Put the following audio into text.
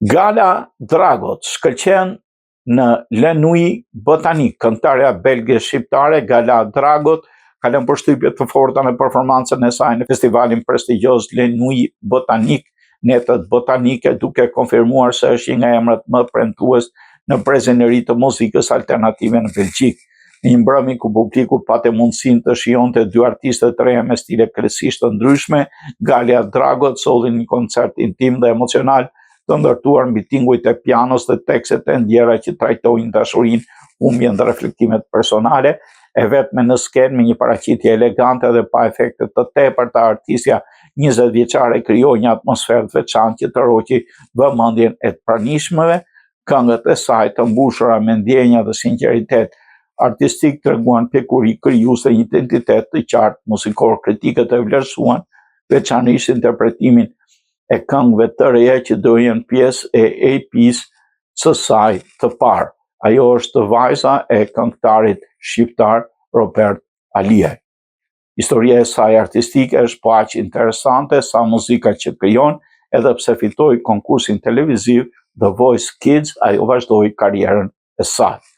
Gala Dragot shkëlqen në Lenui Botanik, këngëtarja belge shqiptare Gala Dragot ka lënë përshtypje të forta në performancën e saj në festivalin prestigjioz Lenui Botanik, netët botanike, duke konfirmuar se është një nga emrat më premtues në brezin e ri të muzikës alternative në Belgjik. Në një mbrëmje ku publiku pate mundësinë të shijonte dy artiste të reja me stile krejtësisht të ndryshme, Gala Dragot solli një koncert intim dhe emocional të ndërtuar mbi tingujt e pianos dhe tekstet e ndjera që trajtojnë dashurinë, humbjen dhe reflektimet personale, e vetme në skenë me një paraqitje elegante dhe pa efekte të tepërta, artistja 20 vjeçare krijoi një atmosferë të veçantë që tërhoqi vëmendjen e të pranishmëve. Këngët e saj të mbushura me ndjenja dhe sinqeritet artistik treguan pekuri krijuese, një identitet të qartë muzikor. Kritikët e vlerësuan veçanërisht interpretimin e këngëve të reja që do jenë pjesë e EP-s së saj të parë. Ajo është vajza e këngëtarit shqiptar Robert Aliaj. Historia e saj artistike është po aq interesante sa muzika që krijon, edhe pse fitoi konkursin televiziv The Voice Kids, ajo vazhdoi karrierën e saj.